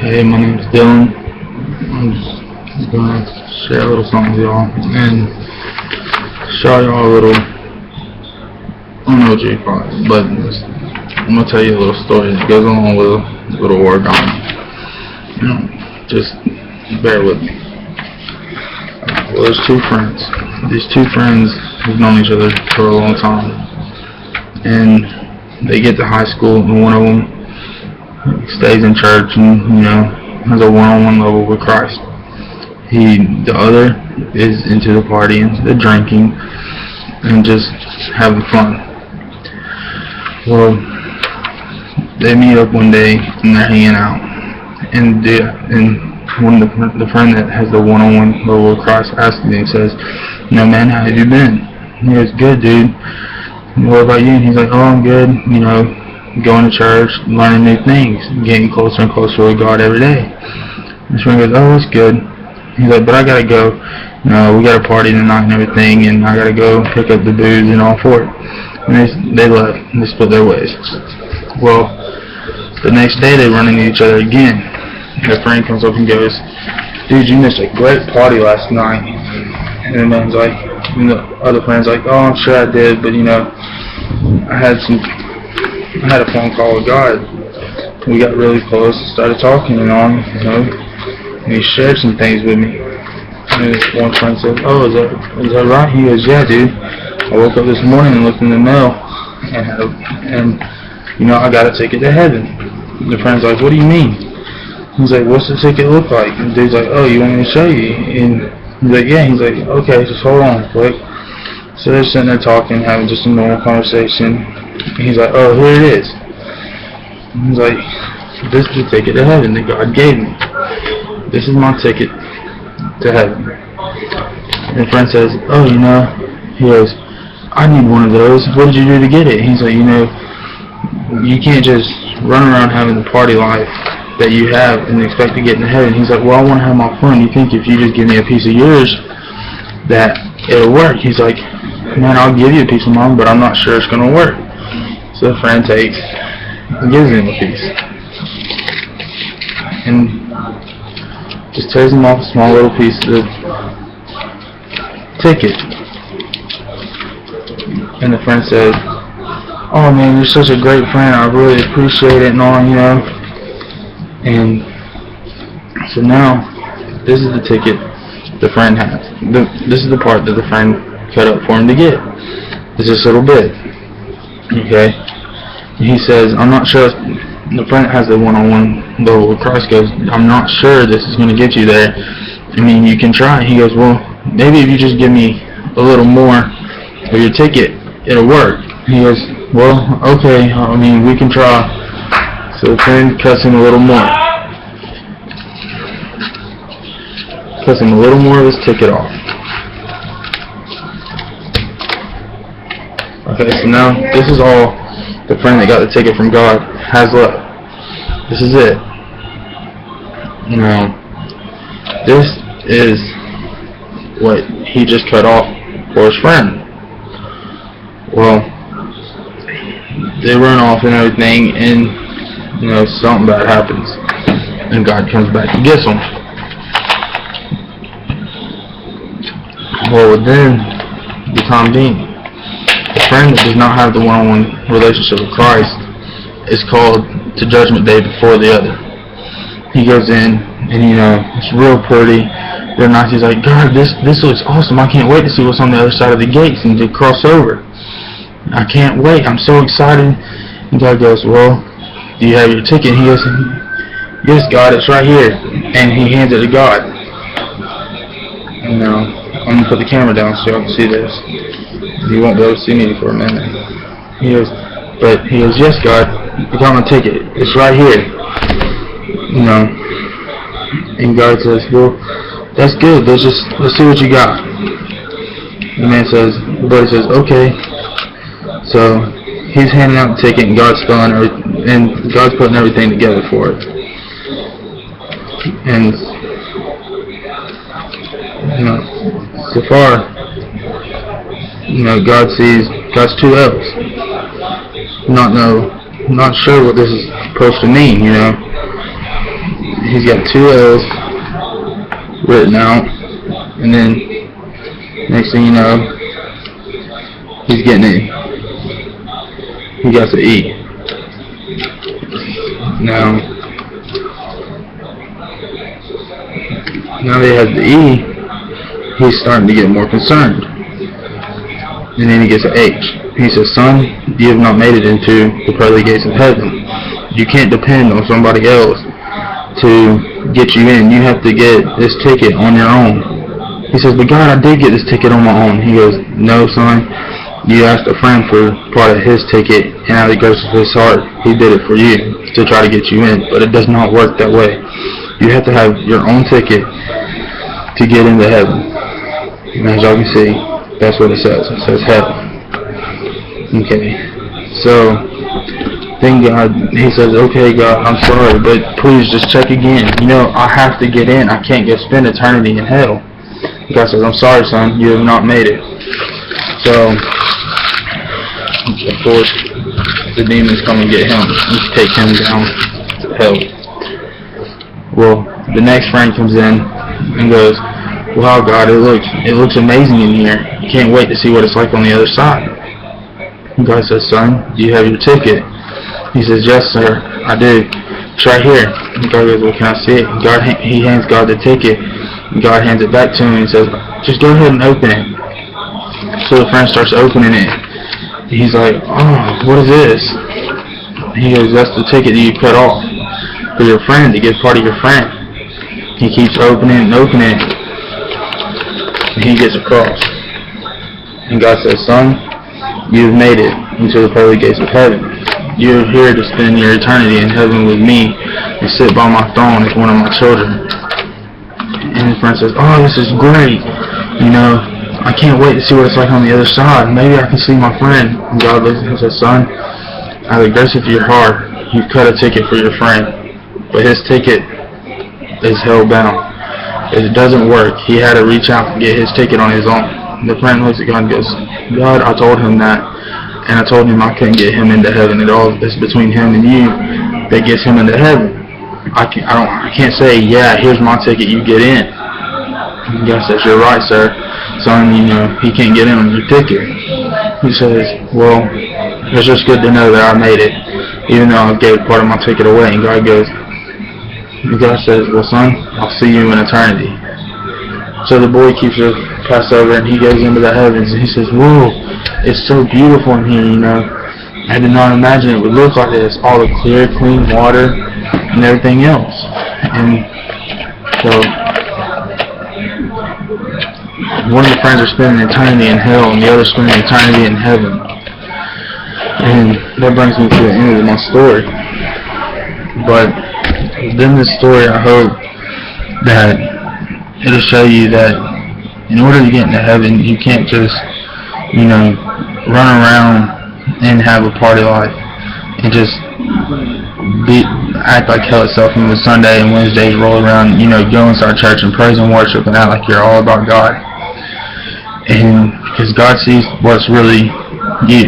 Hey, my name's Dylan. I'm just gonna share a little something with y'all and show y'all a little, I don't know what you call it, but I'm gonna tell you a little story that goes along with a little origami. Just bear with me. Well, there's two friends. These two friends have known each other for a long time, and they get to high school, and one of them stays in church and, has a one-on-one level with Christ. The other is into the partying, the drinking, and just having fun. Well, they meet up one day and they're hanging out, and one of the friend that has the one-on-one level with Christ asks me and says, man, how have you been? He goes, good, dude. What about you? And he's like, oh, I'm good, going to church, learning new things, getting closer and closer with God every day. His friend goes, oh, that's good. He's like, but I gotta go. We got a party tonight and everything, and I gotta go pick up the booze and all for it. And they left. They split their ways. Well, the next day they run into each other again. Their friend comes up and goes, dude, you missed a great party last night. And the man's like, and the other friend's like, oh, I'm sure I did, but I had a phone call with God. We got really close and started talking and he shared some things with me. And this one friend said, oh, is that right? He goes, yeah, dude. I woke up this morning and looked in the mail and I got a ticket to heaven. And the friend's like, what do you mean? He's like, what's the ticket look like? And the dude's like, oh, you want me to show you? And he's like, yeah. He's like, okay, just hold on quick. So they're sitting there talking, having just a normal conversation. And he's like, oh, here it is. And he's like, this is the ticket to heaven that God gave me. This is my ticket to heaven. And the friend says, oh, he goes, I need one of those. What did you do to get it? He's like, you can't just run around having the party life that you have and expect to get into heaven. He's like, well, I want to have my fun. You think if you just give me a piece of yours that it'll work? He's like, man, I'll give you a piece of mine, but I'm not sure it's going to work. So the friend takes and gives him a piece. And just tears him off a small little piece of the ticket. And the friend says, oh man, you're such a great friend, I really appreciate it and all, And so now, this is the ticket the friend has. This is the part that the friend cut up for him to get. It's this little bit. Okay? And he says, I'm not sure. The friend that has the one-on-one level with Christ goes, I'm not sure this is going to get you there. I mean, you can try. He goes, well, maybe if you just give me a little more of your ticket, it'll work. He goes, well, okay, we can try. So the friend cuts him a little more. Cuts him a little more of his ticket off. Okay, so now this is all the friend that got the ticket from God has left. This is it. This is what he just cut off for his friend. Well, they run off and everything, and something bad happens, and God comes back and gets them. Well, within the time being, the friend that does not have the one-on-one relationship with Christ is called to judgment day before the other. He goes in, and it's real pretty, real nice. He's like, God, this looks awesome. I can't wait to see what's on the other side of the gates and to cross over. I can't wait. I'm so excited. And God goes, well, do you have your ticket? He goes, yes, God, it's right here. And he hands it to God. And I'm going to put the camera down so y'all can see this. You won't be able to see me for a minute. He goes, yes, God, you got my ticket. It's right here. And God says, well, that's good. Let's see what you got. The buddy says, okay. So he's handing out the ticket, and God's putting everything together for it. And so far, God sees God's two L's. Not sure what this is supposed to mean, he's got 2 L's written out, and then next thing you know, he's getting it. He got the E. Now that he has the E, he's starting to get more concerned. And then he gets an H. He says, "Son, you have not made it into the pearly gates of heaven. You can't depend on somebody else to get you in. You have to get this ticket on your own." He says, "But God, I did get this ticket on my own." He goes, "No, son. You asked a friend for part of his ticket, and out of the goodness of his heart, he did it for you to try to get you in. But it does not work that way. You have to have your own ticket to get into heaven." And as y'all can see, that's what it says. It says heaven. Okay. So, then God, he says, "Okay, God, I'm sorry, but please just check again. You know, I have to get in. I can't go spend eternity in hell." God says, "I'm sorry, son. You have not made it." So, of course, the demons come and get him and take him down to hell. Well, the next friend comes in and goes, "Wow, God, it looks amazing in here. Can't wait to see what it's like on the other side." And God says, "Son, do you have your ticket?" He says, "Yes, sir, I do. It's right here." And God goes, "Well, can I see it?" And he hands God the ticket. And God hands it back to him and says, "Just go ahead and open it." So the friend starts opening it. He's like, "Oh, what is this?" He goes, "That's the ticket that you cut off for your friend, to give part of your friend." He keeps opening and opening it. And he gets across. And God says, "Son, you've made it into the pearly gates of heaven. You're here to spend your eternity in heaven with me and sit by my throne as one of my children." And his friend says, "Oh, this is great. You know, I can't wait to see what it's like on the other side. Maybe I can see my friend." And God looks at him and says, "Son, out of the goodness of your heart, you've cut a ticket for your friend. But his ticket is hell-bound. It doesn't work. He had to reach out and get his ticket on his own." The friend looks at God and goes, "God, I told him that, and I told him I couldn't get him into heaven at all. It's between him and you that gets him into heaven. I can't say, yeah, here's my ticket, you get in." And God says, "You're right, sir. Son, you know, he can't get in on your ticket." He says, "Well, it's just good to know that I made it, even though I gave part of my ticket away." And God says, "Well, son, I'll see you in eternity." So the boy keeps the Passover, and he goes into the heavens, and he says, "Whoa, it's so beautiful in here, you know. I did not imagine it would look like this. All the clear, clean water and everything else." And so one of the friends are spending eternity in hell, and the other spending eternity in heaven. And that brings me to the end of my story. But within this story, I hope that it'll show you that in order to get into heaven, you can't just, you know, run around and have a party life and just act like hell itself, and when Sunday and Wednesdays roll around, you know, go inside church and praise and worship and act like you're all about God. And because God sees what's really you.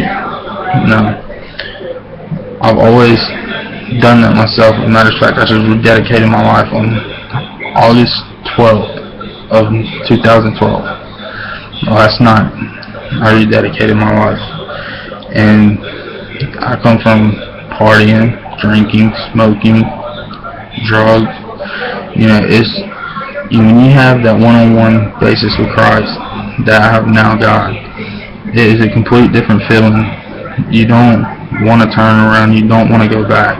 You know, I've always done that myself. As a matter of fact, I just rededicated my life on August 12th of 2012. Last night, I rededicated my life. And I come from partying, drinking, smoking, drugs. You know, when you have that one-on-one basis with Christ that I have now got, it is a complete different feeling. You don't want to turn around. You don't want to go back.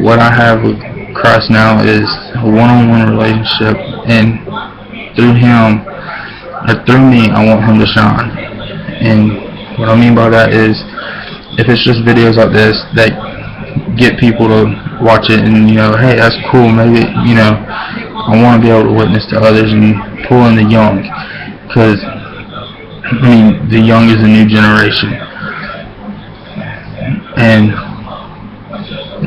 What I have with Christ now is a one-on-one relationship, and through Him, or through me, I want Him to shine. And what I mean by that is, if it's just videos like this that get people to watch it and, you know, hey, that's cool, maybe, you know, I want to be able to witness to others and pull in the young, because, I mean, the young is the new generation. And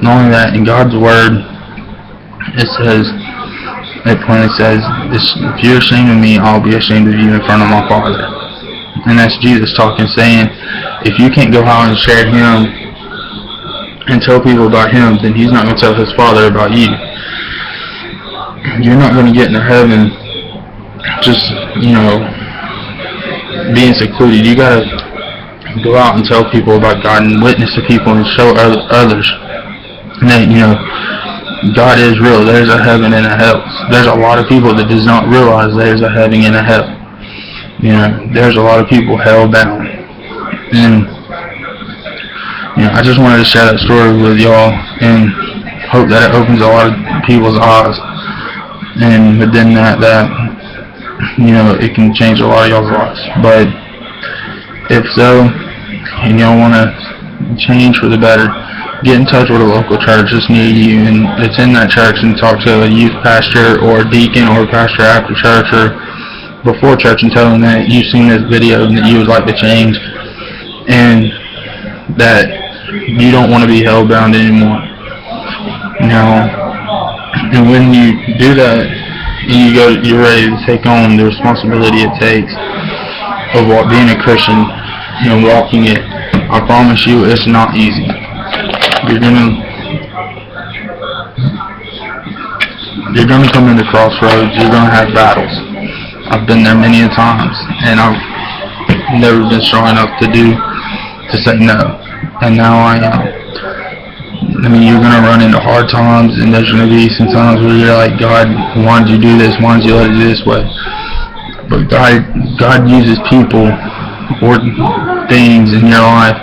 not only that, in God's Word, it plainly says, if you're ashamed of me, I'll be ashamed of you in front of my Father. And that's Jesus talking, saying, if you can't go out and share Him and tell people about Him, then He's not going to tell His Father about you. you're not going to get into heaven just, being secluded. You got to go out and tell people about God and witness to people and show others that, God is real. There's a heaven and a hell. There's a lot of people that does not realize there's a heaven and a hell. There's a lot of people hell-bound. And, I just wanted to share that story with y'all and hope that it opens a lot of people's eyes. And within that, it can change a lot of y'all's lives. But if so, and y'all want to change for the better, get in touch with a local church that's near you and it's in that church, and talk to a youth pastor or a deacon or a pastor after church or before church and tell them that you've seen this video and that you would like to change and that you don't want to be hell-bound anymore. And when you do that and you're ready to take on the responsibility it takes of being a Christian and walking it, I promise you it's not easy. You're gonna come into crossroads. You're gonna have battles. I've been there many a times, and I've never been strong enough to say no, and now I am. You're gonna run into hard times, and there's gonna be some times where you're like, God, why did you do this? Why did you let it do this way? But God uses people or things in your life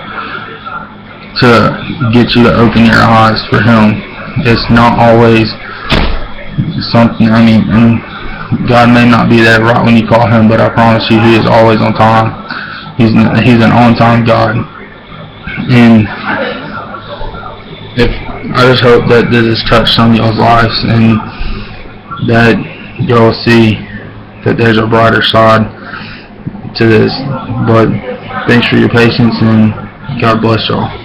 to get you to open your eyes for Him. It's not always something, and God may not be there right when you call Him, but I promise you He is always on time. He's an on-time God. And I just hope that this has touched some of y'all's lives and that y'all see that there's a brighter side to this. But thanks for your patience, and God bless y'all.